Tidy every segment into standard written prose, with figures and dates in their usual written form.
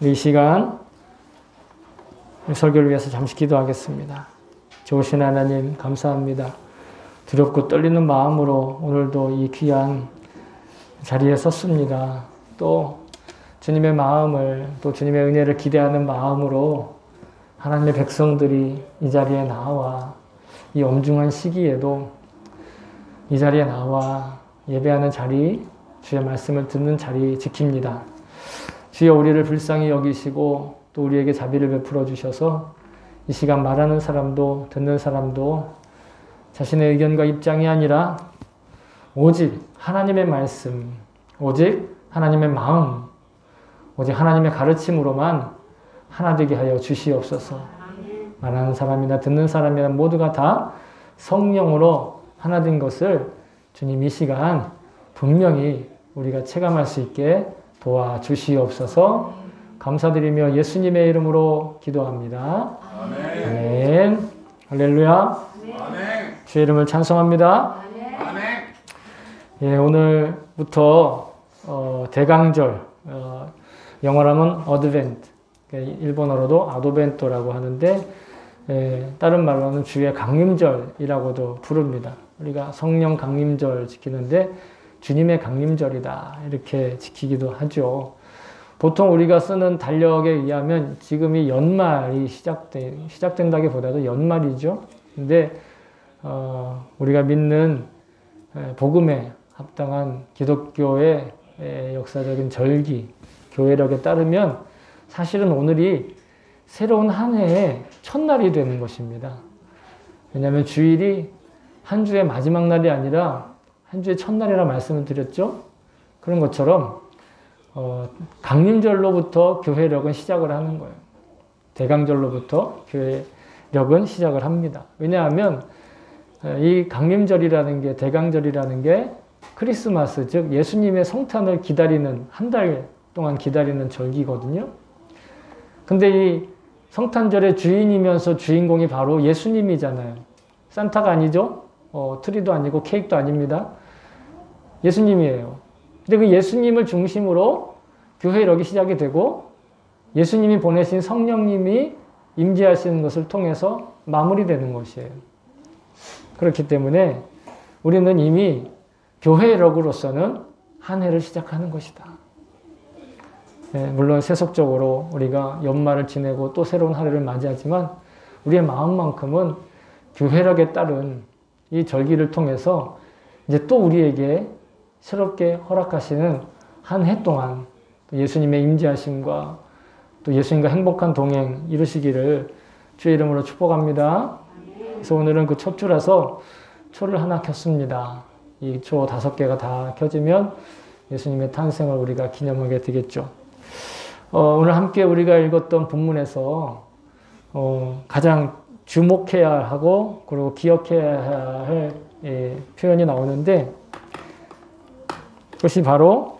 이 시간 설교를 위해서 잠시 기도하겠습니다. 좋으신 하나님 감사합니다. 두렵고 떨리는 마음으로 오늘도 이 귀한 자리에 섰습니다. 또 주님의 마음을, 또 주님의 은혜를 기대하는 마음으로 하나님의 백성들이 이 자리에 나와 이 엄중한 시기에도 이 자리에 나와 예배하는 자리, 주의 말씀을 듣는 자리 지킵니다. 주여 우리를 불쌍히 여기시고 또 우리에게 자비를 베풀어 주셔서 이 시간 말하는 사람도 듣는 사람도 자신의 의견과 입장이 아니라 오직 하나님의 말씀, 오직 하나님의 마음, 오직 하나님의 가르침으로만 하나 되게 하여 주시옵소서. 말하는 사람이나 듣는 사람이나 모두가 다 성령으로 하나 된 것을 주님 이 시간 분명히 우리가 체감할 수 있게 도와주시옵소서. 감사드리며 예수님의 이름으로 기도합니다. 아멘. 아멘. 할렐루야. 아멘. 주의 이름을 찬송합니다. 아멘. 예, 오늘부터 대강절, 영어로는 어드벤트, 일본어로도 아도벤토라고 하는데 다른 말로는 주의 강림절이라고도 부릅니다. 우리가 성령 강림절 지키는데 주님의 강림절이다 이렇게 지키기도 하죠. 보통 우리가 쓰는 달력에 의하면 지금이 연말이 시작된다기보다도 연말이죠. 근데 우리가 믿는 복음에 합당한 기독교의 역사적인 절기, 교회력에 따르면 사실은 오늘이 새로운 한 해의 첫날이 되는 것입니다. 왜냐하면 주일이 한 주의 마지막 날이 아니라 한 주의 첫날이라 말씀을 드렸죠. 그런 것처럼 강림절로부터 교회력은 시작을 하는 거예요. 대강절로부터 교회력은 시작을 합니다. 왜냐하면 이 강림절이라는 게, 대강절이라는 게 크리스마스, 즉 예수님의 성탄을 기다리는, 한 달 동안 기다리는 절기거든요. 근데 이 성탄절의 주인이면서 주인공이 바로 예수님이잖아요. 산타가 아니죠? 트리도 아니고 케이크도 아닙니다. 예수님이에요. 근데 그 예수님을 중심으로 교회력이 시작이 되고 예수님이 보내신 성령님이 임재하시는 것을 통해서 마무리되는 것이에요. 그렇기 때문에 우리는 이미 교회력으로서는 한 해를 시작하는 것이다. 물론 세속적으로 우리가 연말을 지내고 또 새로운 한 해를 맞이하지만 우리의 마음만큼은 교회력에 따른 이 절기를 통해서 이제 또 우리에게 새롭게 허락하시는 한 해 동안 예수님의 임재하심과 또 예수님과 행복한 동행 이루시기를 주의 이름으로 축복합니다. 그래서 오늘은 그 첫 주라서 초를 하나 켰습니다. 이 초 5개가 다 켜지면 예수님의 탄생을 우리가 기념하게 되겠죠. 오늘 함께 우리가 읽었던 본문에서 가장 주목해야 하고 그리고 기억해야 할 표현이 나오는데 그것이 바로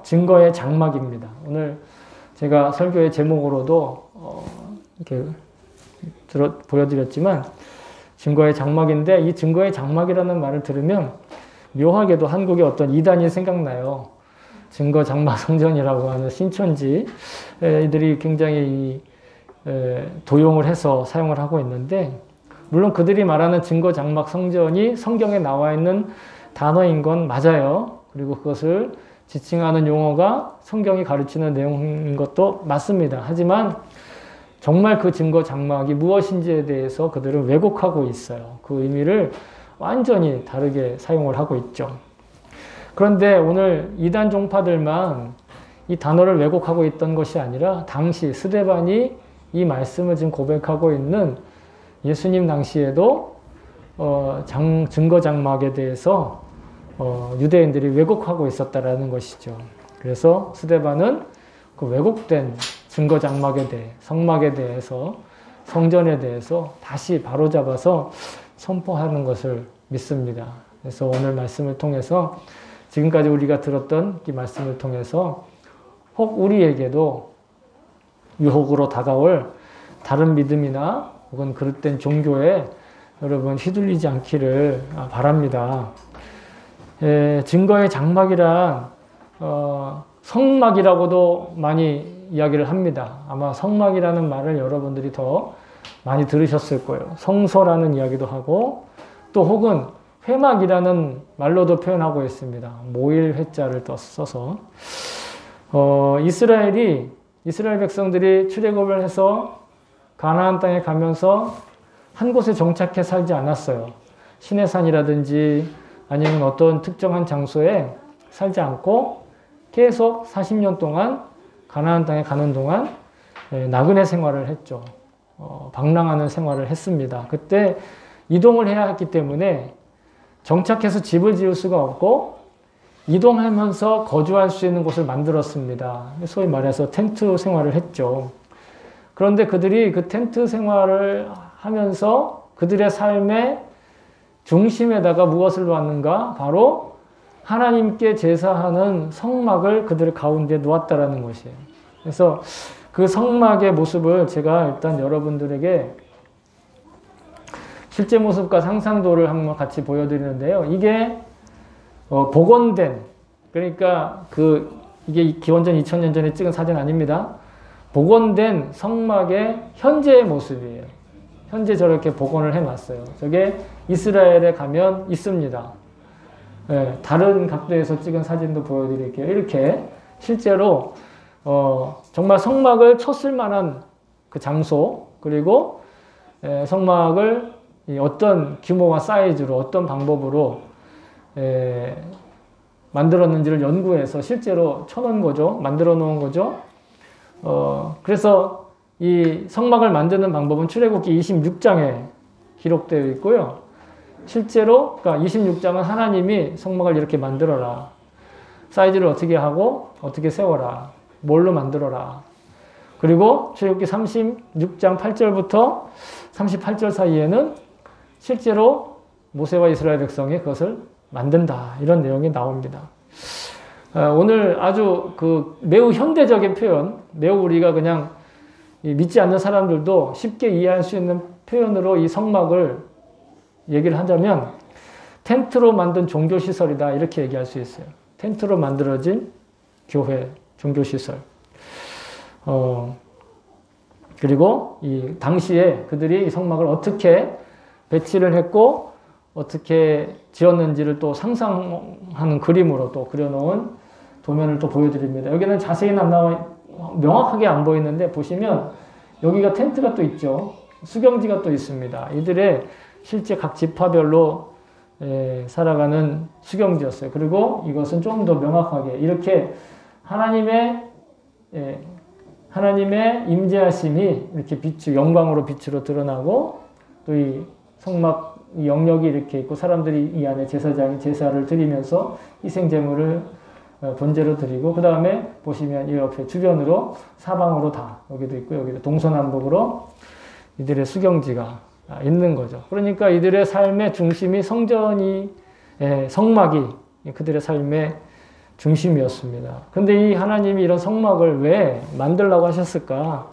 증거의 장막입니다. 오늘 제가 설교의 제목으로도 이렇게 보여드렸지만 증거의 장막인데 이 증거의 장막이라는 말을 들으면 묘하게도 한국의 어떤 이단이 생각나요. 증거 장막 성전이라고 하는 신천지 이들이 굉장히 도용을 해서 사용을 하고 있는데 물론 그들이 말하는 증거 장막 성전이 성경에 나와 있는 단어인 건 맞아요. 그리고 그것을 지칭하는 용어가 성경이 가르치는 내용인 것도 맞습니다. 하지만 정말 그 증거 장막이 무엇인지에 대해서 그들은 왜곡하고 있어요. 그 의미를 완전히 다르게 사용을 하고 있죠. 그런데 오늘 이단 종파들만 이 단어를 왜곡하고 있던 것이 아니라 당시 스데반이 이 말씀을 지금 고백하고 있는 예수님 당시에도 증거 장막에 대해서 유대인들이 왜곡하고 있었다라는 것이죠. 그래서 스데반은 그 왜곡된 증거 장막에 대해, 성막에 대해서, 성전에 대해서 다시 바로잡아서 선포하는 것을 믿습니다. 그래서 오늘 말씀을 통해서 지금까지 우리가 들었던 이 말씀을 통해서 혹 우리에게도 유혹으로 다가올 다른 믿음이나 혹은 그릇된 종교에 여러분 휘둘리지 않기를 바랍니다. 증거의 장막이란 성막이라고도 많이 이야기를 합니다. 아마 성막이라는 말을 여러분들이 더 많이 들으셨을 거예요. 성소라는 이야기도 하고 또 혹은 회막이라는 말로도 표현하고 있습니다. 모일 회자를 써서 이스라엘 백성들이 출애굽을 해서 가나안 땅에 가면서 한 곳에 정착해 살지 않았어요. 시내산이라든지 아니면 어떤 특정한 장소에 살지 않고 계속 40년 동안 가나안 땅에 가는 동안 나그네 생활을 했죠. 방랑하는 생활을 했습니다. 그때 이동을 해야 했기 때문에 정착해서 집을 지을 수가 없고 이동하면서 거주할 수 있는 곳을 만들었습니다. 소위 말해서 텐트 생활을 했죠. 그런데 그들이 그 텐트 생활을 하면서 그들의 삶의 중심에다가 무엇을 놓았는가? 바로 하나님께 제사하는 성막을 그들 가운데 놓았다라는 것이에요. 그래서 그 성막의 모습을 제가 일단 여러분들에게 실제 모습과 상상도를 한번 같이 보여드리는데요. 이게 복원된, 그러니까 이게 기원전 2000년 전에 찍은 사진 아닙니다. 복원된 성막의 현재의 모습이에요. 현재 저렇게 복원을 해놨어요. 저게 이스라엘에 가면 있습니다. 다른 각도에서 찍은 사진도 보여드릴게요. 이렇게 실제로 정말 성막을 쳤을 만한 그 장소, 그리고 성막을 어떤 규모와 사이즈로 어떤 방법으로 만들었는지를 연구해서 실제로 쳐놓은 거죠. 만들어 놓은 거죠. 그래서 이 성막을 만드는 방법은 출애굽기 26장에 기록되어 있고요. 실제로 그러니까 26장은 하나님이 성막을 이렇게 만들어라. 사이즈를 어떻게 하고 어떻게 세워라. 뭘로 만들어라. 그리고 출애굽기 36장 8절부터 38절 사이에는 실제로 모세와 이스라엘 백성이 그것을 만든다. 이런 내용이 나옵니다. 오늘 아주 매우 현대적인 표현, 매우 우리가 그냥 믿지 않는 사람들도 쉽게 이해할 수 있는 표현으로 이 성막을 얘기를 하자면 텐트로 만든 종교시설이다. 이렇게 얘기할 수 있어요. 텐트로 만들어진 교회, 종교시설. 그리고 이 당시에 그들이 이 성막을 어떻게 배치를 했고 어떻게 지었는지를 또 상상하는 그림으로 또 그려놓은 도면을 또 보여드립니다. 여기는 자세히는 안 나와, 명확하게 안 보이는데 보시면 여기가 텐트가 또 있죠. 수경지가 또 있습니다. 이들의 실제 각 지파별로 살아가는 수경지였어요. 그리고 이것은 좀 더 명확하게 이렇게 하나님의 임재하심이 이렇게 영광으로 빛으로 드러나고 또 이 성막 영역이 이렇게 있고 사람들이 이 안에 제사장이 제사를 드리면서 희생제물을 번제로 드리고 그 다음에 보시면 이 옆에 주변으로 사방으로 다 여기도 있고 여기도 동서남북으로 이들의 수경지가 있는 거죠. 그러니까 이들의 삶의 중심이 성막이 그들의 삶의 중심이었습니다. 근데 이 하나님이 이런 성막을 왜 만들라고 하셨을까?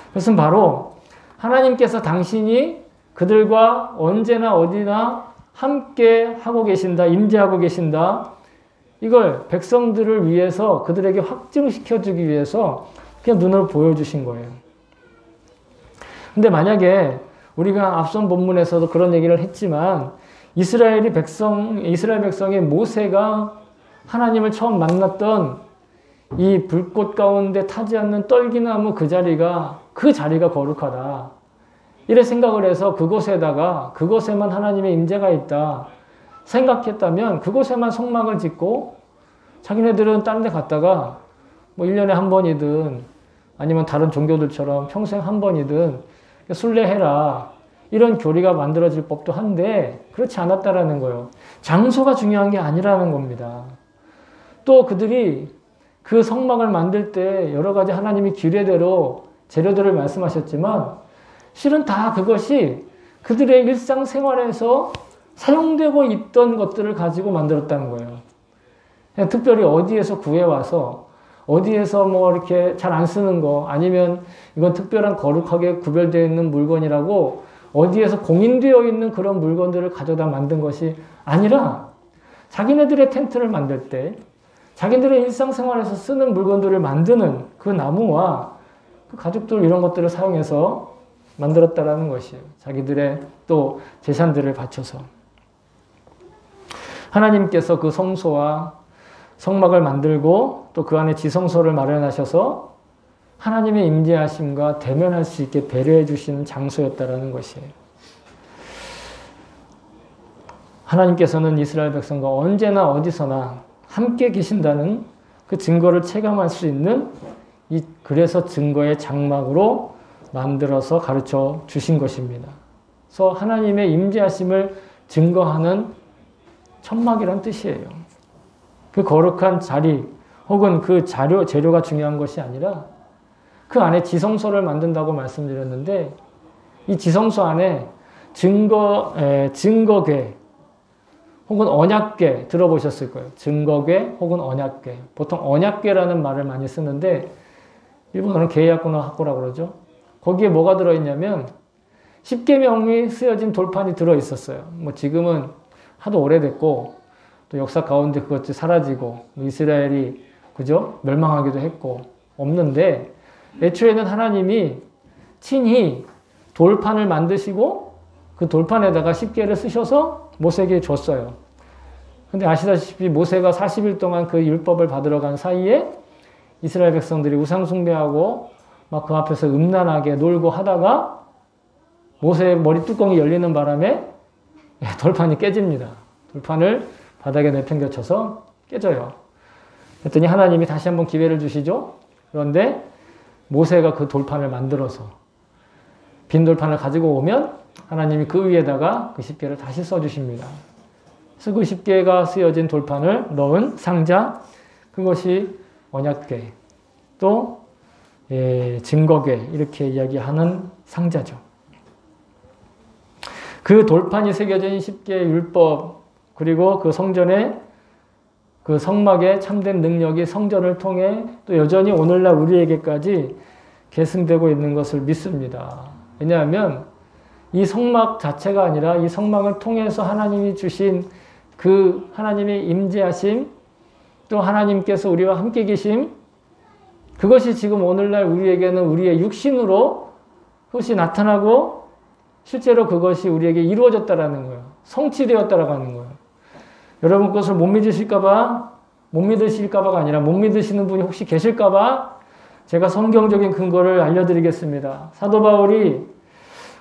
그것은 바로 하나님께서 당신이 그들과 언제나 어디나 함께 하고 계신다, 임재하고 계신다. 이걸 백성들을 위해서 그들에게 확증시켜주기 위해서 그냥 눈으로 보여주신 거예요. 근데 만약에 우리가 앞선 본문에서도 그런 얘기를 했지만 이스라엘 백성의 모세가 하나님을 처음 만났던 이 불꽃 가운데 타지 않는 떨기나무 그 자리가 거룩하다. 이래 생각을 해서 그곳에만 하나님의 임재가 있다 생각했다면 그곳에만 성막을 짓고 자기네들은 다른 데 갔다가 뭐 1년에 한 번이든 아니면 다른 종교들처럼 평생 한 번이든 순례해라. 이런 교리가 만들어질 법도 한데 그렇지 않았다라는 거예요. 장소가 중요한 게 아니라는 겁니다. 또 그들이 그 성막을 만들 때 여러 가지 하나님이 규례대로 재료들을 말씀하셨지만 실은 다 그것이 그들의 일상생활에서 사용되고 있던 것들을 가지고 만들었다는 거예요. 그냥 특별히 어디에서 구해와서 어디에서 뭐 이렇게 잘 안 쓰는 거 아니면 이건 특별한 거룩하게 구별되어 있는 물건이라고 어디에서 공인되어 있는 그런 물건들을 가져다 만든 것이 아니라 자기네들의 텐트를 만들 때 자기들의 일상생활에서 쓰는 물건들을 만드는 그 나무와 그 가죽들 이런 것들을 사용해서 만들었다라는 것이에요. 자기들의 또 재산들을 바쳐서. 하나님께서 그 성소와 성막을 만들고 또 그 안에 지성소를 마련하셔서 하나님의 임재하심과 대면할 수 있게 배려해 주시는 장소였다라는 것이에요. 하나님께서는 이스라엘 백성과 언제나 어디서나 함께 계신다는 그 증거를 체감할 수 있는 그래서 증거의 장막으로 만들어서 가르쳐 주신 것입니다. 그래서 하나님의 임재하심을 증거하는 천막이란 뜻이에요. 그 거룩한 자리 혹은 그 재료가 중요한 것이 아니라 그 안에 지성소를 만든다고 말씀드렸는데 이 지성소 안에 증거궤 혹은 언약궤 들어보셨을 거예요. 증거궤 혹은 언약궤. 보통 언약궤라는 말을 많이 쓰는데 일본어는 게야쿠노 하코라고 그러죠. 거기에 뭐가 들어있냐면 10계명이 쓰여진 돌판이 들어있었어요. 뭐 지금은 하도 오래됐고 또 역사 가운데 그것이 사라지고 이스라엘이 그죠? 멸망하기도 했고 없는데 애초에는 하나님이 친히 돌판을 만드시고 그 돌판에다가 10계를 쓰셔서 모세에게 줬어요. 근데 아시다시피 모세가 40일 동안 그 율법을 받으러 간 사이에 이스라엘 백성들이 우상 숭배하고 막 그 앞에서 음란하게 놀고 하다가 모세의 머리 뚜껑이 열리는 바람에 돌판이 깨집니다. 돌판을 바닥에 내팽겨쳐서 깨져요. 그랬더니 하나님이 다시 한번 기회를 주시죠. 그런데 모세가 그 돌판을 만들어서 빈 돌판을 가지고 오면 하나님이 그 위에다가 그 10계를 다시 써주십니다. 그래서 그 10계가 쓰여진 돌판을 넣은 상자, 그것이 언약궤, 또 증거궤 이렇게 이야기하는 상자죠. 그 돌판이 새겨진 10계의 율법 그리고 그 성전의 그 성막의 참된 능력이 성전을 통해 또 여전히 오늘날 우리에게까지 계승되고 있는 것을 믿습니다. 왜냐하면 이 성막 자체가 아니라 이 성막을 통해서 하나님이 주신 그 하나님의 임재하심 또 하나님께서 우리와 함께 계심 그것이 지금 오늘날 우리에게는 우리의 육신으로 그것이 나타나고 실제로 그것이 우리에게 이루어졌다라는 거예요. 성취되었다라고 하는 거예요. 여러분 그것을 못 믿으실까봐가 아니라 못 믿으시는 분이 혹시 계실까봐 제가 성경적인 근거를 알려드리겠습니다. 사도 바울이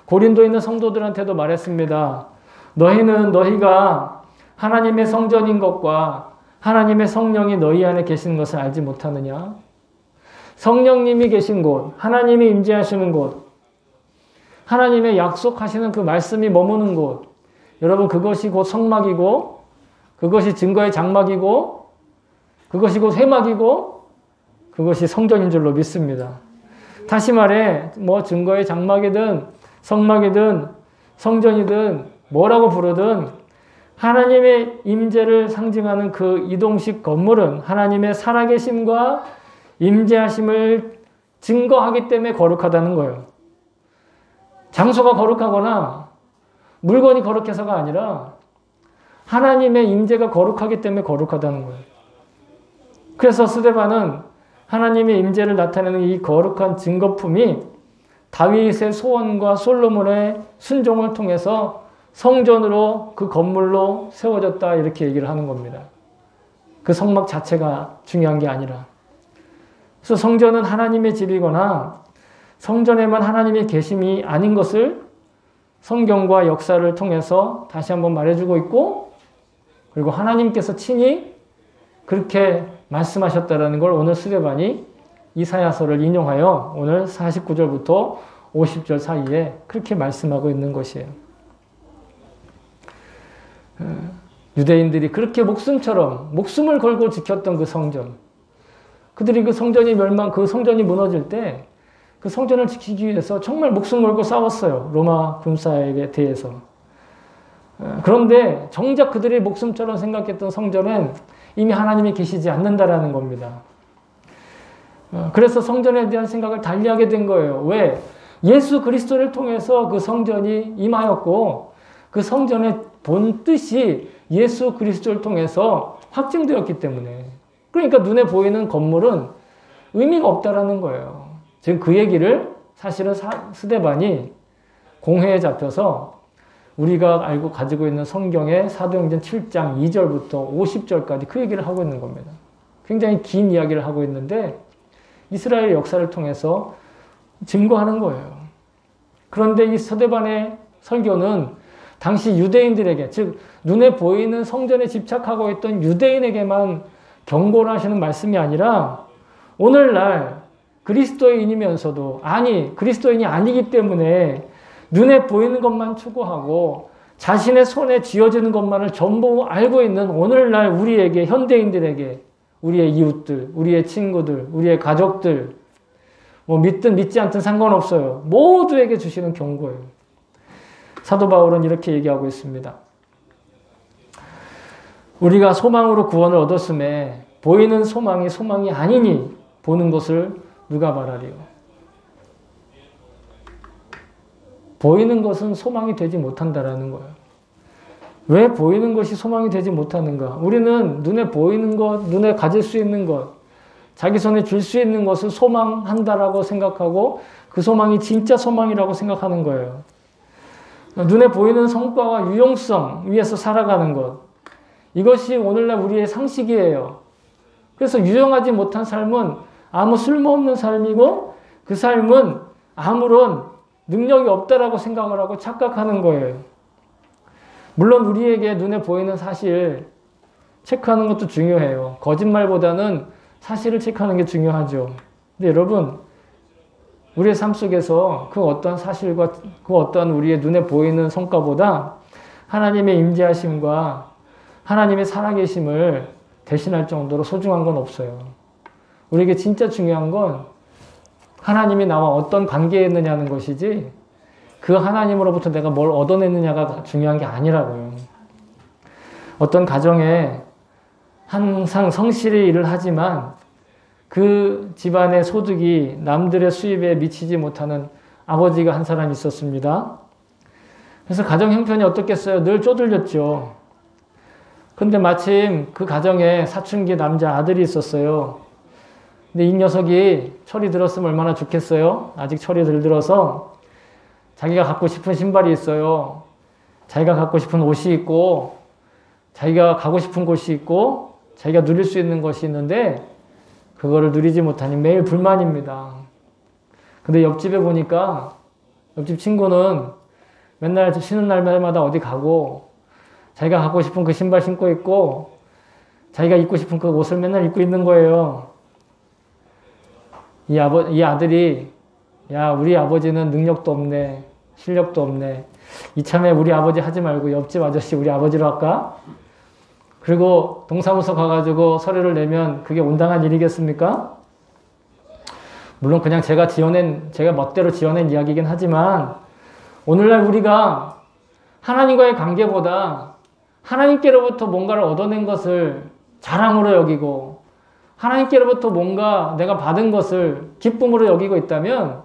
고린도에 있는 성도들한테도 말했습니다. 너희가 하나님의 성전인 것과 하나님의 성령이 너희 안에 계시는 것을 알지 못하느냐? 성령님이 계신 곳, 하나님이 임재하시는 곳, 하나님의 약속하시는 그 말씀이 머무는 곳, 여러분 그것이 곧 성막이고 그것이 증거의 장막이고 그것이 곧 회막이고 그것이 성전인 줄로 믿습니다. 다시 말해 뭐 증거의 장막이든 성막이든 성전이든 뭐라고 부르든 하나님의 임재를 상징하는 그 이동식 건물은 하나님의 살아계심과 임재하심을 증거하기 때문에 거룩하다는 거예요. 장소가 거룩하거나 물건이 거룩해서가 아니라 하나님의 임재가 거룩하기 때문에 거룩하다는 거예요. 그래서 스데반은 하나님의 임재를 나타내는 이 거룩한 증거품이 다윗의 소원과 솔로몬의 순종을 통해서 성전으로 그 건물로 세워졌다 이렇게 얘기를 하는 겁니다. 그 성막 자체가 중요한 게 아니라. 그래서 성전은 하나님의 집이거나 성전에만 하나님의 계심이 아닌 것을 성경과 역사를 통해서 다시 한번 말해주고 있고 그리고 하나님께서 친히 그렇게 말씀하셨다는 걸 오늘 스데반이 이사야서를 인용하여 오늘 49절부터 50절 사이에 그렇게 말씀하고 있는 것이에요. 유대인들이 그렇게 목숨을 걸고 지켰던 그 성전, 그들이 그 성전이 그 성전이 무너질 때 그 성전을 지키기 위해서 정말 목숨 걸고 싸웠어요. 로마 군사에게 대해서. 그런데 정작 그들이 목숨처럼 생각했던 성전은 이미 하나님이 계시지 않는다라는 겁니다. 그래서 성전에 대한 생각을 달리하게 된 거예요. 왜? 예수 그리스도를 통해서 그 성전이 임하였고 그 성전의 본 뜻이 예수 그리스도를 통해서 확증되었기 때문에 그러니까 눈에 보이는 건물은 의미가 없다라는 거예요. 지금 그 얘기를 사실은 스데반이 공회에 잡혀서 우리가 알고 가지고 있는 성경의 사도행전 7장 2절부터 50절까지 그 얘기를 하고 있는 겁니다. 굉장히 긴 이야기를 하고 있는데 이스라엘 역사를 통해서 증거하는 거예요. 그런데 이 스데반의 설교는 당시 유대인들에게, 즉 눈에 보이는 성전에 집착하고 있던 유대인에게만 경고를 하시는 말씀이 아니라 오늘날 그리스도인이면서도 그리스도인이 아니기 때문에 눈에 보이는 것만 추구하고 자신의 손에 쥐어지는 것만을 전부 알고 있는 오늘날 우리에게, 현대인들에게, 우리의 이웃들, 우리의 친구들, 우리의 가족들, 뭐 믿든 믿지 않든 상관없어요. 모두에게 주시는 경고예요. 사도 바울은 이렇게 얘기하고 있습니다. 우리가 소망으로 구원을 얻었음에 보이는 소망이 소망이 아니니 보는 것을 누가 말하리요. 보이는 것은 소망이 되지 못한다라는 거예요. 왜 보이는 것이 소망이 되지 못하는가? 우리는 눈에 보이는 것, 눈에 가질 수 있는 것, 자기 손에 줄 수 있는 것을 소망한다라고 생각하고 그 소망이 진짜 소망이라고 생각하는 거예요. 눈에 보이는 성과와 유용성 위에서 살아가는 것. 이것이 오늘날 우리의 상식이에요. 그래서 유용하지 못한 삶은 아무 쓸모없는 삶이고 그 삶은 아무런 능력이 없다라고 생각을 하고 착각하는 거예요. 물론 우리에게 눈에 보이는 사실 체크하는 것도 중요해요. 거짓말보다는 사실을 체크하는 게 중요하죠. 근데 여러분, 우리의 삶 속에서 그 어떤 사실과 그 어떤 우리의 눈에 보이는 성과보다 하나님의 임재하심과 하나님의 살아계심을 대신할 정도로 소중한 건 없어요. 우리에게 진짜 중요한 건 하나님이 나와 어떤 관계에 있느냐는 것이지 그 하나님으로부터 내가 뭘 얻어냈느냐가 중요한 게 아니라고요. 어떤 가정에 항상 성실히 일을 하지만 그 집안의 소득이 남들의 수입에 미치지 못하는 아버지가 한 사람 있었습니다. 그래서 가정 형편이 어떻겠어요? 늘 쪼들렸죠. 근데 마침 그 가정에 사춘기 남자 아들이 있었어요. 근데 이 녀석이 철이 들었으면 얼마나 좋겠어요? 아직 철이 덜 들어서 자기가 갖고 싶은 신발이 있어요. 자기가 갖고 싶은 옷이 있고 자기가 가고 싶은 곳이 있고 자기가 누릴 수 있는 것이 있는데 그거를 누리지 못하니 매일 불만입니다. 근데 옆집에 보니까 옆집 친구는 맨날 쉬는 날마다 어디 가고 자기가 갖고 싶은 그 신발 신고 있고 자기가 입고 싶은 그 옷을 맨날 입고 있는 거예요. 이 아들이 야, 우리 아버지는 능력도 없네, 실력도 없네. 이참에 우리 아버지 하지 말고 옆집 아저씨 우리 아버지로 할까? 그리고 동사무소 가가지고 서류를 내면 그게 온당한 일이겠습니까? 물론 그냥 제가 멋대로 지어낸 이야기이긴 하지만 오늘날 우리가 하나님과의 관계보다 하나님께로부터 뭔가를 얻어낸 것을 자랑으로 여기고 하나님께로부터 뭔가 내가 받은 것을 기쁨으로 여기고 있다면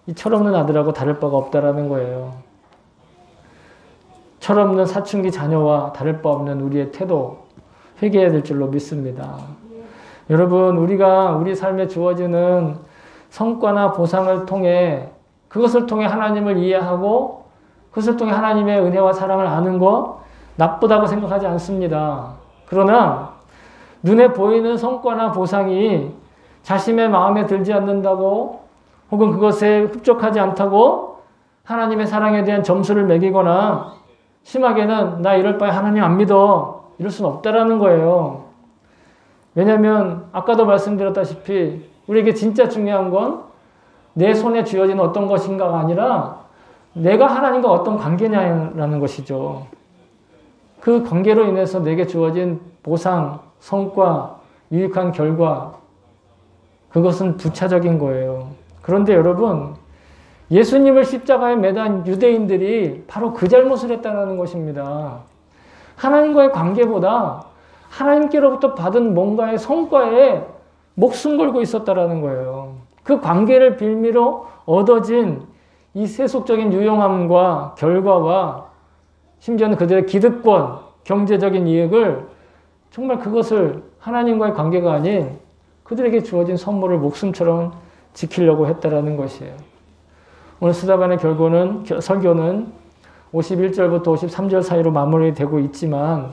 이 철없는 아들하고 다를 바가 없다라는 거예요. 철없는 사춘기 자녀와 다를 바 없는 우리의 태도 회개해야 될 줄로 믿습니다. 여러분, 우리가 우리 삶에 주어지는 성과나 보상을 통해 그것을 통해 하나님을 이해하고 그것을 통해 하나님의 은혜와 사랑을 아는 거 나쁘다고 생각하지 않습니다. 그러나 눈에 보이는 성과나 보상이 자신의 마음에 들지 않는다고 혹은 그것에 흡족하지 않다고 하나님의 사랑에 대한 점수를 매기거나 심하게는 나 이럴 바에 하나님 안 믿어 이럴 수는 없다라는 거예요. 왜냐하면 아까도 말씀드렸다시피 우리에게 진짜 중요한 건 내 손에 쥐어진 어떤 것인가가 아니라 내가 하나님과 어떤 관계냐라는 것이죠. 그 관계로 인해서 내게 주어진 보상, 성과, 유익한 결과 그것은 부차적인 거예요. 그런데 여러분, 예수님을 십자가에 매단 유대인들이 바로 그 잘못을 했다는 것입니다. 하나님과의 관계보다 하나님께로부터 받은 뭔가의 성과에 목숨 걸고 있었다는 거예요. 그 관계를 빌미로 얻어진 이 세속적인 유용함과 결과와 심지어는 그들의 기득권, 경제적인 이익을 정말 그것을 하나님과의 관계가 아닌 그들에게 주어진 선물을 목숨처럼 지키려고 했다라는 것이에요. 오늘 스데반의 설교는 51절부터 53절 사이로 마무리되고 있지만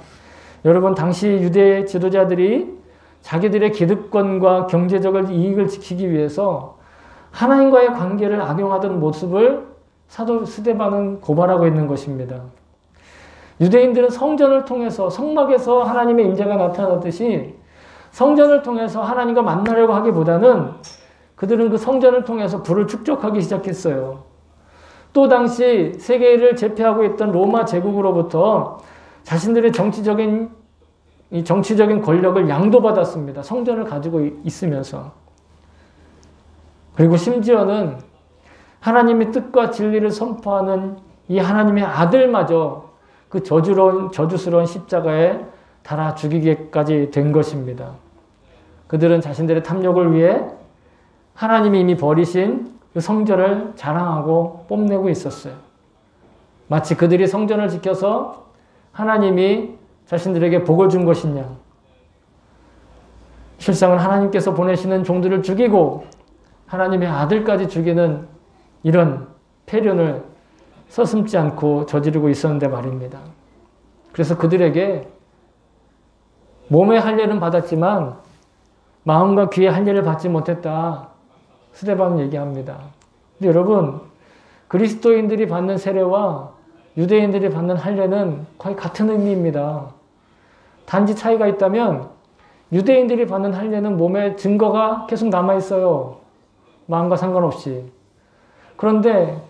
여러분 당시 유대 지도자들이 자기들의 기득권과 경제적 이익을 지키기 위해서 하나님과의 관계를 악용하던 모습을 사도 스데반은 고발하고 있는 것입니다. 유대인들은 성전을 통해서 성막에서 하나님의 임재가 나타나듯이 성전을 통해서 하나님과 만나려고 하기보다는 그들은 그 성전을 통해서 부를 축적하기 시작했어요. 또 당시 세계를 제패하고 있던 로마 제국으로부터 자신들의 정치적인 권력을 양도받았습니다. 성전을 가지고 있으면서. 그리고 심지어는 하나님의 뜻과 진리를 선포하는 이 하나님의 아들마저 그 저주스러운 십자가에 달아 죽이기까지 된 것입니다. 그들은 자신들의 탐욕을 위해 하나님이 이미 버리신 그 성전을 자랑하고 뽐내고 있었어요. 마치 그들이 성전을 지켜서 하나님이 자신들에게 복을 준 것이냐. 실상은 하나님께서 보내시는 종들을 죽이고 하나님의 아들까지 죽이는 이런 폐륜을 서슴지 않고 저지르고 있었는데 말입니다. 그래서 그들에게 몸의 할례는 받았지만 마음과 귀의 할례를 받지 못했다. 스데반은 얘기합니다. 근데 여러분, 그리스도인들이 받는 세례와 유대인들이 받는 할례는 거의 같은 의미입니다. 단지 차이가 있다면 유대인들이 받는 할례는 몸에 증거가 계속 남아있어요. 마음과 상관없이. 그런데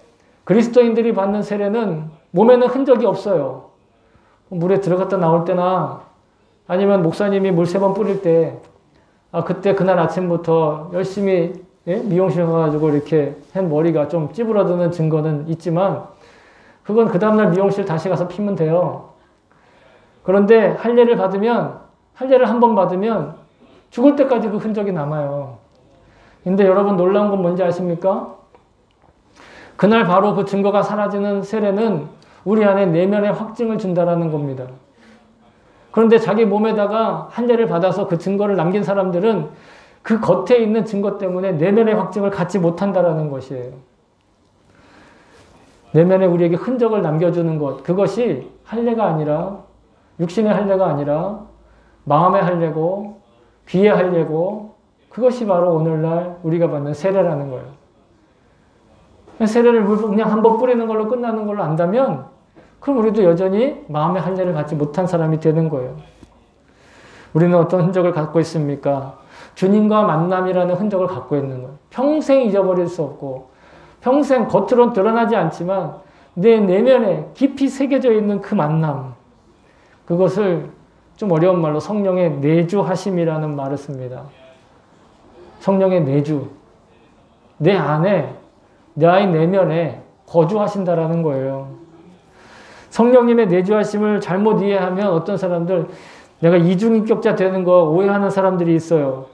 그리스도인들이 받는 세례는 몸에는 흔적이 없어요. 물에 들어갔다 나올 때나 아니면 목사님이 물 3번 뿌릴 때 그때 그날 아침부터 열심히 미용실 가가지고 이렇게 한 머리가 좀 찌부러드는 증거는 있지만 그건 그 다음날 미용실 다시 가서 피면 돼요. 그런데 할례를 한 번 받으면 죽을 때까지 그 흔적이 남아요. 근데 여러분 놀라운 건 뭔지 아십니까? 그날 바로 그 증거가 사라지는 세례는 우리 안에 내면의 확증을 준다라는 겁니다. 그런데 자기 몸에다가 할례를 받아서 그 증거를 남긴 사람들은 그 겉에 있는 증거 때문에 내면의 확증을 갖지 못한다라는 것이에요. 내면에 우리에게 흔적을 남겨주는 것, 그것이 할례가 아니라 육신의 할례가 아니라 마음의 할례고 귀의 할례고 그것이 바로 오늘날 우리가 받는 세례라는 거예요. 세례를 그냥 한번 뿌리는 걸로 끝나는 걸로 안다면 그럼 우리도 여전히 마음의 할례를 갖지 못한 사람이 되는 거예요. 우리는 어떤 흔적을 갖고 있습니까? 주님과 만남이라는 흔적을 갖고 있는 거예요. 평생 잊어버릴 수 없고 평생 겉으로는 드러나지 않지만 내 내면에 깊이 새겨져 있는 그 만남, 그것을 좀 어려운 말로 성령의 내주하심이라는 말을 씁니다. 성령의 내주. 내 안에, 나의 내면에 거주하신다라는 거예요. 성령님의 내주하심을 잘못 이해하면 어떤 사람들, 내가 이중인격자 되는 거 오해하는 사람들이 있어요.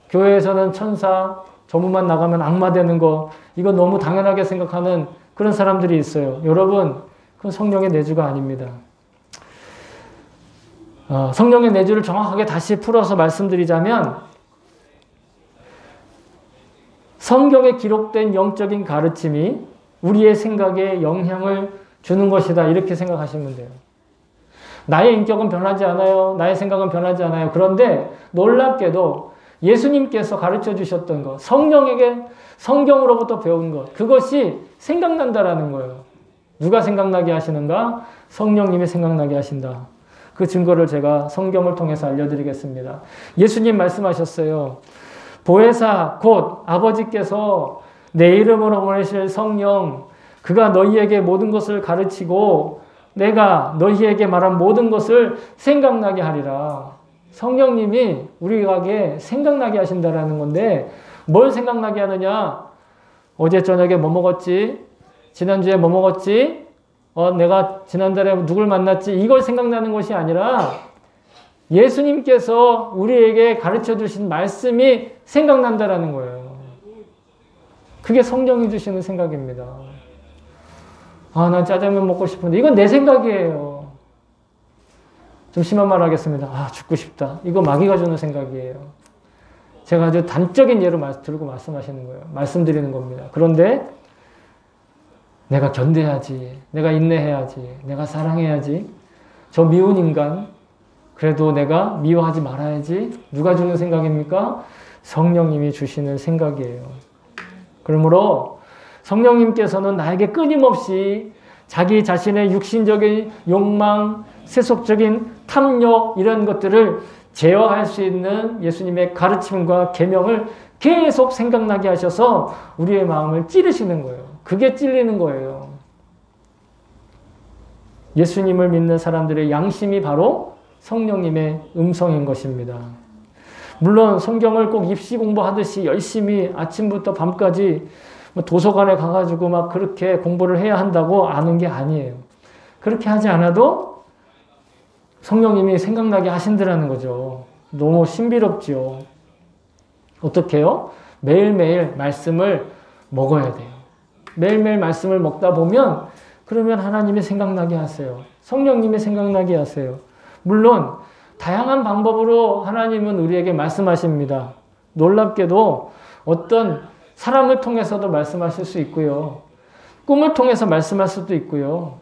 교회에서는 천사, 저문만 나가면 악마 되는 거, 이거 너무 당연하게 생각하는 그런 사람들이 있어요. 여러분, 그건 성령의 내주가 아닙니다. 성령의 내주를 정확하게 다시 풀어서 말씀드리자면 성경에 기록된 영적인 가르침이 우리의 생각에 영향을 주는 것이다. 이렇게 생각하시면 돼요. 나의 인격은 변하지 않아요. 나의 생각은 변하지 않아요. 그런데 놀랍게도 예수님께서 가르쳐 주셨던 것, 성경으로부터 배운 것, 그것이 생각난다라는 거예요. 누가 생각나게 하시는가? 성령님이 생각나게 하신다. 그 증거를 제가 성경을 통해서 알려드리겠습니다. 예수님 말씀하셨어요. 보혜사 곧 아버지께서 내 이름으로 보내실 성령, 그가 너희에게 모든 것을 가르치고 내가 너희에게 말한 모든 것을 생각나게 하리라. 성령님이 우리에게 생각나게 하신다라는 건데 뭘 생각나게 하느냐? 어제 저녁에 뭐 먹었지? 지난주에 뭐 먹었지? 내가 지난달에 누굴 만났지? 이걸 생각나는 것이 아니라 예수님께서 우리에게 가르쳐 주신 말씀이 생각난다라는 거예요. 그게 성령이 주시는 생각입니다. 난 짜장면 먹고 싶은데 이건 내 생각이에요. 좀 심한 말 하겠습니다. 아, 죽고 싶다. 이거 마귀가 주는 생각이에요. 제가 아주 단적인 예로 들고 말씀하시는 거예요. 말씀드리는 겁니다. 그런데 내가 견뎌야지. 내가 인내해야지. 내가 사랑해야지. 저 미운 인간, 그래도 내가 미워하지 말아야지. 누가 주는 생각입니까? 성령님이 주시는 생각이에요. 그러므로 성령님께서는 나에게 끊임없이 자기 자신의 육신적인 욕망, 세속적인 탐욕 이런 것들을 제어할 수 있는 예수님의 가르침과 계명을 계속 생각나게 하셔서 우리의 마음을 찌르시는 거예요. 그게 찔리는 거예요. 예수님을 믿는 사람들의 양심이 바로 성령님의 음성인 것입니다. 물론 성경을 꼭 입시 공부하듯이 열심히 아침부터 밤까지 도서관에 가가지고 막 그렇게 공부를 해야 한다고 아는 게 아니에요. 그렇게 하지 않아도 성령님이 생각나게 하신다는 거죠. 너무 신비롭지요. 어떻게 해요? 매일매일 말씀을 먹어야 돼요. 매일매일 말씀을 먹다 보면 그러면 하나님이 생각나게 하세요. 성령님이 생각나게 하세요. 물론 다양한 방법으로 하나님은 우리에게 말씀하십니다. 놀랍게도 어떤 사람을 통해서도 말씀하실 수 있고요. 꿈을 통해서 말씀할 수도 있고요.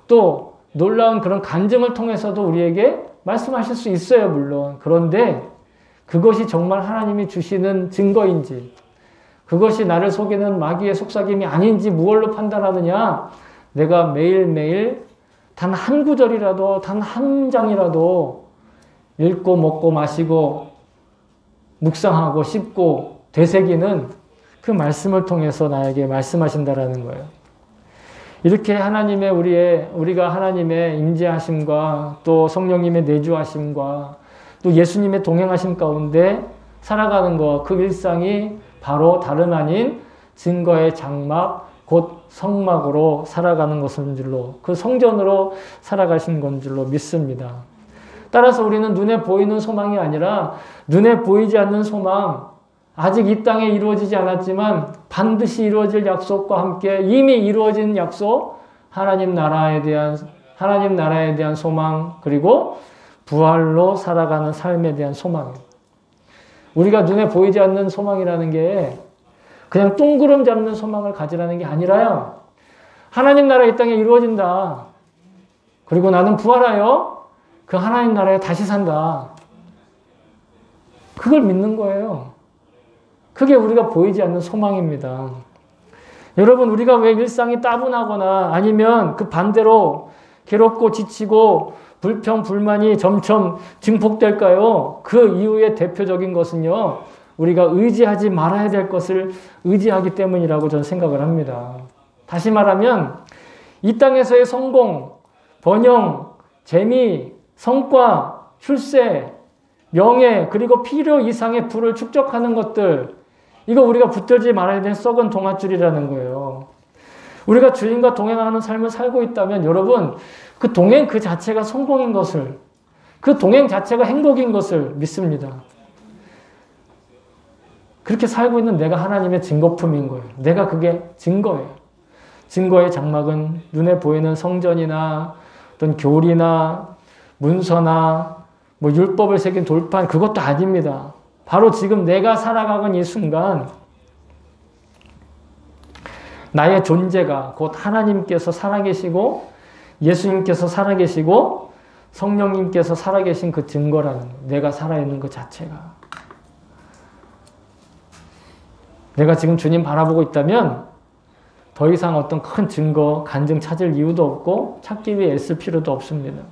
또 놀라운 그런 간증을 통해서도 우리에게 말씀하실 수 있어요, 물론. 그런데 그것이 정말 하나님이 주시는 증거인지, 그것이 나를 속이는 마귀의 속삭임이 아닌지 무엇로 판단하느냐? 내가 매일매일 단 한 구절이라도, 단 한 장이라도 읽고 먹고 마시고 묵상하고 씹고 되새기는 그 말씀을 통해서 나에게 말씀하신다라는 거예요. 이렇게 우리가 하나님의 임재하심과 또 성령님의 내주하심과 또 예수님의 동행하심 가운데 살아가는 것, 그 일상이 바로 다름 아닌 증거의 장막, 곧 성막으로 살아가는 것인 줄로, 그 성전으로 살아가신 건 줄로 믿습니다. 따라서 우리는 눈에 보이는 소망이 아니라 눈에 보이지 않는 소망, 아직 이 땅에 이루어지지 않았지만 반드시 이루어질 약속과 함께 이미 이루어진 약속, 하나님 나라에 대한 소망, 그리고 부활로 살아가는 삶에 대한 소망. 우리가 눈에 보이지 않는 소망이라는 게 그냥 뚱구름 잡는 소망을 가지라는 게 아니라요. 하나님 나라 이 땅에 이루어진다. 그리고 나는 부활하여 그 하나님 나라에 다시 산다. 그걸 믿는 거예요. 그게 우리가 보이지 않는 소망입니다. 여러분, 우리가 왜 일상이 따분하거나 아니면 그 반대로 괴롭고 지치고 불평, 불만이 점점 증폭될까요? 그 이유의 대표적인 것은요, 우리가 의지하지 말아야 될 것을 의지하기 때문이라고 저는 생각을 합니다. 다시 말하면 이 땅에서의 성공, 번영, 재미, 성과, 출세, 명예, 그리고 필요 이상의 부를 축적하는 것들, 이거 우리가 붙들지 말아야 될 썩은 동아줄이라는 거예요. 우리가 주님과 동행하는 삶을 살고 있다면 여러분, 그 동행 그 자체가 성공인 것을, 그 동행 자체가 행복인 것을 믿습니다. 그렇게 살고 있는 내가 하나님의 증거품인 거예요. 내가 그게 증거예요. 증거의 장막은 눈에 보이는 성전이나 어떤 교리나 문서나 율법을 새긴 돌판, 그것도 아닙니다. 바로 지금 내가 살아가는 이 순간 나의 존재가 곧 하나님께서 살아계시고 예수님께서 살아계시고 성령님께서 살아계신 그 증거라는 거예요. 내가 살아있는 것 자체가. 내가 지금 주님 바라보고 있다면 더 이상 어떤 큰 증거, 간증 찾을 이유도 없고 찾기 위해 애쓸 필요도 없습니다.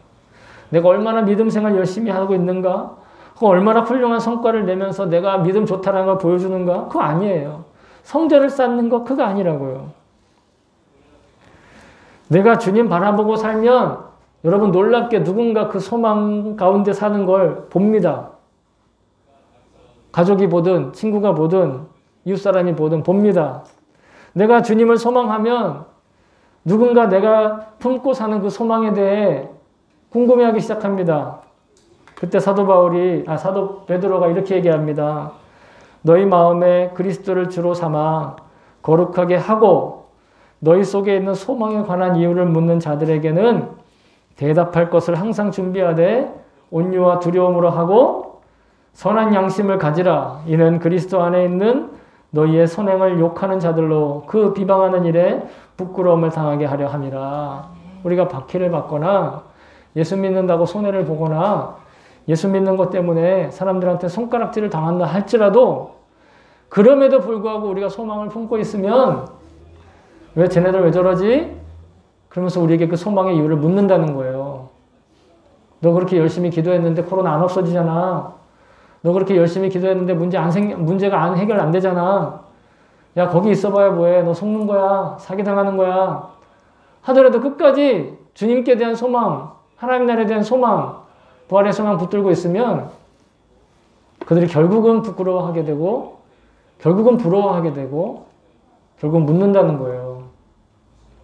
내가 얼마나 믿음 생활 열심히 하고 있는가? 얼마나 훌륭한 성과를 내면서 내가 믿음 좋다는 걸 보여주는가? 그거 아니에요. 성전을 쌓는 거 그거 아니라고요. 내가 주님 바라보고 살면 여러분 놀랍게 누군가 그 소망 가운데 사는 걸 봅니다. 가족이 보든 친구가 보든 이웃사람이 보든 봅니다. 내가 주님을 소망하면 누군가 내가 품고 사는 그 소망에 대해 궁금해하기 시작합니다. 그때 사도 베드로가 이렇게 얘기합니다. 너희 마음에 그리스도를 주로 삼아 거룩하게 하고 너희 속에 있는 소망에 관한 이유를 묻는 자들에게는 대답할 것을 항상 준비하되 온유와 두려움으로 하고 선한 양심을 가지라. 이는 그리스도 안에 있는 너희의 선행을 욕하는 자들로 그 비방하는 일에 부끄러움을 당하게 하려 함이라. 우리가 박해를 받거나 예수 믿는다고 손해를 보거나 예수 믿는 것 때문에 사람들한테 손가락질을 당한다 할지라도 그럼에도 불구하고 우리가 소망을 품고 있으면 왜 쟤네들 왜 저러지? 그러면서 우리에게 그 소망의 이유를 묻는다는 거예요. 너 그렇게 열심히 기도했는데 코로나 안 없어지잖아. 너 그렇게 열심히 기도했는데 문제가 해결 안 되잖아. 야, 거기 있어봐야 뭐해. 너 속는 거야. 사기당하는 거야. 하더라도 끝까지 주님께 대한 소망, 하나님 나라에 대한 소망, 부활의 소망 붙들고 있으면 그들이 결국은 부끄러워하게 되고 결국은 부러워하게 되고 결국은 묻는다는 거예요.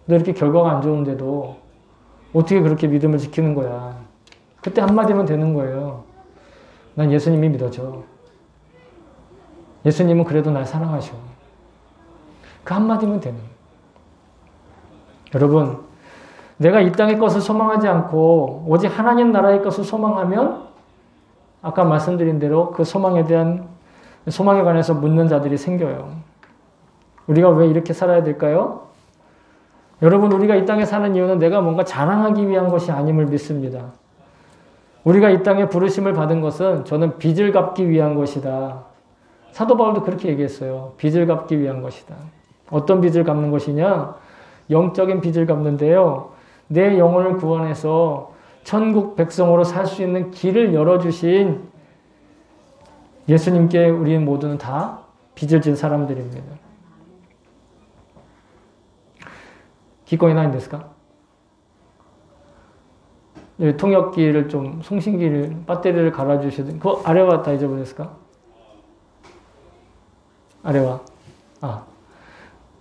너 이렇게 결과가 안 좋은데도 어떻게 그렇게 믿음을 지키는 거야. 그때 한마디면 되는 거예요. 난 예수님이 믿어져. 예수님은 그래도 날 사랑하셔. 그 한마디면 되는 거예요. 여러분, 내가 이 땅의 것을 소망하지 않고 오직 하나님 나라의 것을 소망하면 아까 말씀드린 대로 그 소망에 관해서 묻는 자들이 생겨요. 우리가 왜 이렇게 살아야 될까요? 여러분, 우리가 이 땅에 사는 이유는 내가 뭔가 자랑하기 위한 것이 아님을 믿습니다. 우리가 이 땅에 부르심을 받은 것은 저는 빚을 갚기 위한 것이다. 사도 바울도 그렇게 얘기했어요. 빚을 갚기 위한 것이다. 어떤 빚을 갚는 것이냐? 영적인 빚을 갚는데요. 내 영혼을 구원해서 천국 백성으로 살 수 있는 길을 열어주신 예수님께 우리 모두는 다 빚을 진 사람들입니다. 기꺼이ないんですか? 통역기를 좀, 송신기를, 배터리를 갈아주시든, 그 아래와 다이저브ですか? 아래와.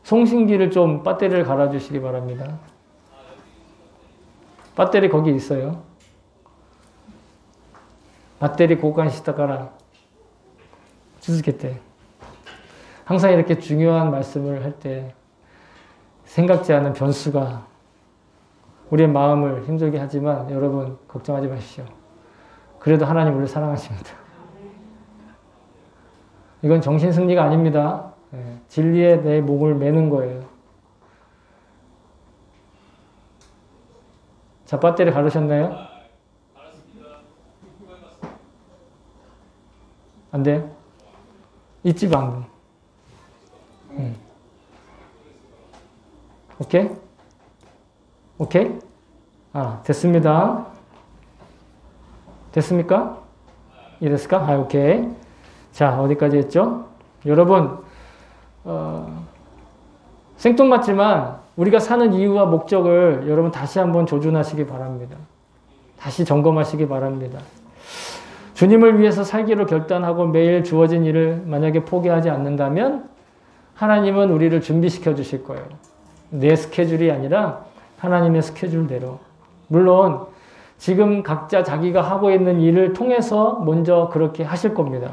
송신기를 좀 배터리를 갈아주시기 바랍니다. 배터리 거기 있어요. 배터리 고간したから 続けて. 항상 이렇게 중요한 말씀을 할 때 생각지 않은 변수가 우리의 마음을 힘들게 하지만 여러분 걱정하지 마십시오. 그래도 하나님 우리를 사랑하십니다. 이건 정신승리가 아닙니다. 진리에 내 목을 매는 거예요. 자, 배터리 가르셨나요? 안 돼요? 있지 방금. 오케이? 오케이? 됐습니다. 됐습니까? 이랬을까? 오케이. 자, 어디까지 했죠? 여러분, 생뚱맞지만 우리가 사는 이유와 목적을 여러분 다시 한번 조준하시기 바랍니다. 다시 점검하시기 바랍니다. 주님을 위해서 살기로 결단하고 매일 주어진 일을 만약에 포기하지 않는다면 하나님은 우리를 준비시켜 주실 거예요. 내 스케줄이 아니라 하나님의 스케줄대로. 물론 지금 각자 자기가 하고 있는 일을 통해서 먼저 그렇게 하실 겁니다.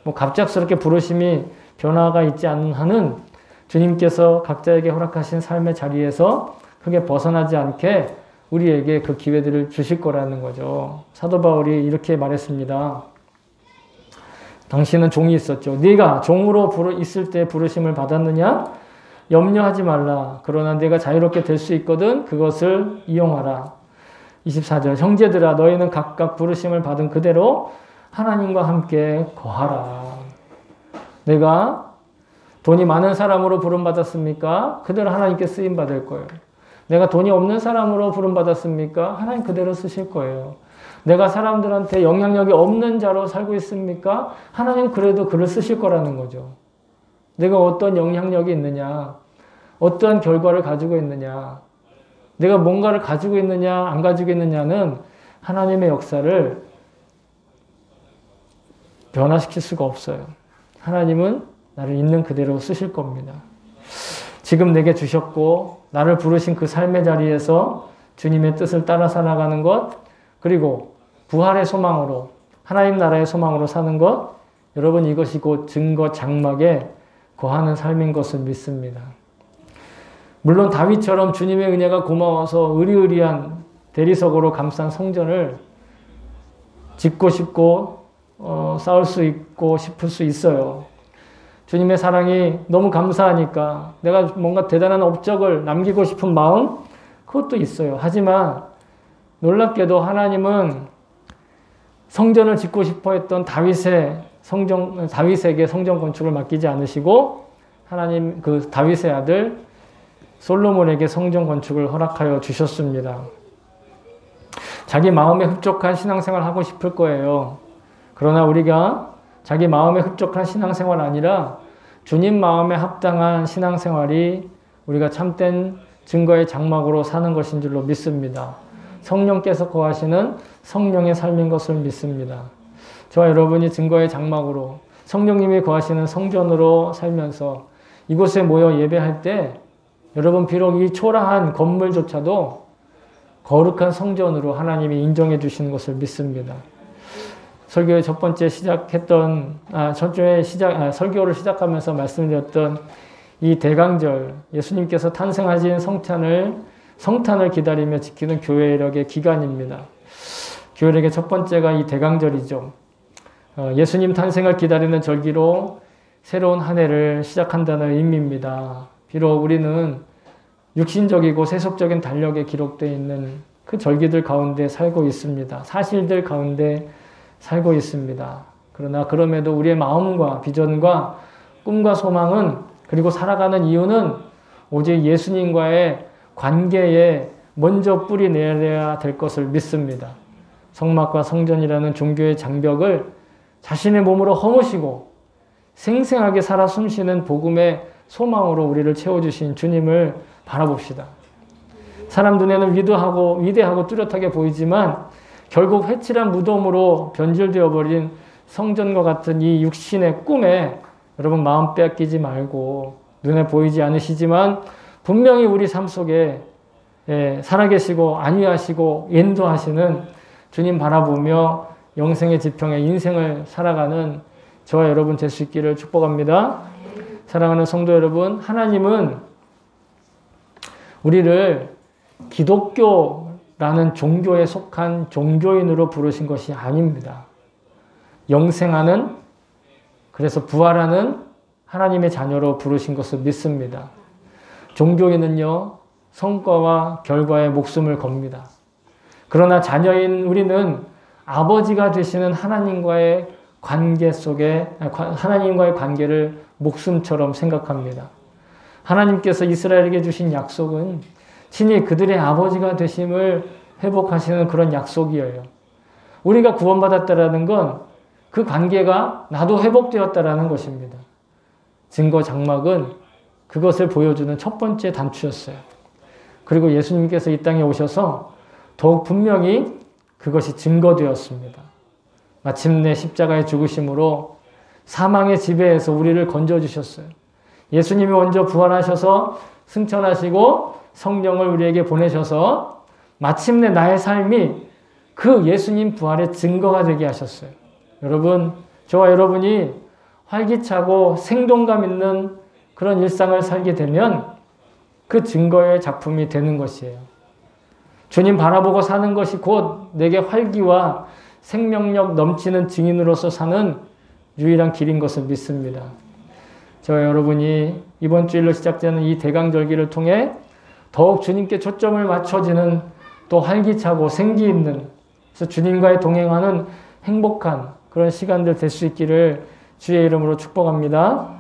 뭐 갑작스럽게 부르심이 변화가 있지 않는 한은 주님께서 각자에게 허락하신 삶의 자리에서 크게 벗어나지 않게 우리에게 그 기회들을 주실 거라는 거죠. 사도 바울이 이렇게 말했습니다. 당신은 종이 있었죠. 네가 종으로 있을 때 부르심을 받았느냐? 염려하지 말라. 그러나 네가 자유롭게 될 수 있거든 그것을 이용하라. 24절 형제들아 너희는 각각 부르심을 받은 그대로 하나님과 함께 거하라. 내가 돈이 많은 사람으로 부름받았습니까? 그대로 하나님께 쓰임받을 거예요. 내가 돈이 없는 사람으로 부름받았습니까? 하나님 그대로 쓰실 거예요. 내가 사람들한테 영향력이 없는 자로 살고 있습니까? 하나님 그래도 그를 쓰실 거라는 거죠. 내가 어떤 영향력이 있느냐, 어떠한 결과를 가지고 있느냐, 내가 뭔가를 가지고 있느냐, 안 가지고 있느냐는 하나님의 역사를 변화시킬 수가 없어요. 하나님은 나를 있는 그대로 쓰실 겁니다. 지금 내게 주셨고 나를 부르신 그 삶의 자리에서 주님의 뜻을 따라 살아가는 것, 그리고 부활의 소망으로 하나님 나라의 소망으로 사는 것, 여러분 이것이 곧 증거 장막에 거하는 삶인 것을 믿습니다. 물론 다윗처럼 주님의 은혜가 고마워서 의리의리한 대리석으로 감싼 성전을 짓고 싶고 쌓을 수 있고 싶을 수 있어요. 주님의 사랑이 너무 감사하니까 내가 뭔가 대단한 업적을 남기고 싶은 마음, 그것도 있어요. 하지만 놀랍게도 하나님은 성전을 짓고 싶어 했던 다윗에게 성전 건축을 맡기지 않으시고 하나님 그 다윗의 아들 솔로몬에게 성전 건축을 허락하여 주셨습니다. 자기 마음에 흡족한 신앙생활 하고 싶을 거예요. 그러나 우리가 자기 마음에 흡족한 신앙생활 아니라 주님 마음에 합당한 신앙생활이 우리가 참된 증거의 장막으로 사는 것인 줄로 믿습니다. 성령께서 거하시는 성령의 삶인 것을 믿습니다. 저와 여러분이 증거의 장막으로 성령님이 거하시는 성전으로 살면서 이곳에 모여 예배할 때 여러분 비록 이 초라한 건물조차도 거룩한 성전으로 하나님이 인정해 주시는 것을 믿습니다. 설교의 첫 번째 시작했던 설교를 시작하면서 말씀드렸던 이 대강절, 예수님께서 탄생하신 성탄을 기다리며 지키는 교회력의 기간입니다. 교회력의 첫 번째가 이 대강절이죠. 예수님 탄생을 기다리는 절기로 새로운 한 해를 시작한다는 의미입니다. 비록 우리는 육신적이고 세속적인 달력에 기록되어 있는 그 절기들 가운데 살고 있습니다. 사실들 가운데 살고 있습니다. 그러나 그럼에도 우리의 마음과 비전과 꿈과 소망은 그리고 살아가는 이유는 오직 예수님과의 관계에 먼저 뿌리 내려야 될 것을 믿습니다. 성막과 성전이라는 종교의 장벽을 자신의 몸으로 허무시고 생생하게 살아 숨쉬는 복음의 소망으로 우리를 채워주신 주님을 바라봅시다. 사람 눈에는 위대하고 뚜렷하게 보이지만 결국 회칠한 무덤으로 변질되어 버린 성전과 같은 이 육신의 꿈에 여러분 마음 빼앗기지 말고 눈에 보이지 않으시지만 분명히 우리 삶 속에 살아계시고 안위하시고 인도하시는 주님 바라보며 영생의 지평에 인생을 살아가는 저와 여러분 될 수 있기를 축복합니다. 사랑하는 성도 여러분, 하나님은 우리를 기독교라는 종교에 속한 종교인으로 부르신 것이 아닙니다. 영생하는, 그래서 부활하는 하나님의 자녀로 부르신 것을 믿습니다. 종교인은요, 성과와 결과에 목숨을 겁니다. 그러나 자녀인 우리는 아버지가 되시는 하나님과의 관계 속에, 하나님과의 관계를 목숨처럼 생각합니다. 하나님께서 이스라엘에게 주신 약속은 친히 그들의 아버지가 되심을 회복하시는 그런 약속이에요. 우리가 구원받았다라는 건 그 관계가 나도 회복되었다라는 것입니다. 증거 장막은 그것을 보여주는 첫 번째 단추였어요. 그리고 예수님께서 이 땅에 오셔서 더욱 분명히 그것이 증거되었습니다. 마침내 십자가의 죽으심으로 사망의 지배에서 우리를 건져주셨어요. 예수님이 먼저 부활하셔서 승천하시고 성령을 우리에게 보내셔서 마침내 나의 삶이 그 예수님 부활의 증거가 되게 하셨어요. 여러분, 저와 여러분이 활기차고 생동감 있는 그런 일상을 살게 되면 그 증거의 작품이 되는 것이에요. 주님 바라보고 사는 것이 곧 내게 활기와 생명력 넘치는 증인으로서 사는 유일한 길인 것을 믿습니다. 저와 여러분이 이번 주일로 시작되는 이 대강절기를 통해 더욱 주님께 초점을 맞춰지는 또 활기차고 생기 있는, 그래서 주님과의 동행하는 행복한 그런 시간들 될 수 있기를 주의 이름으로 축복합니다.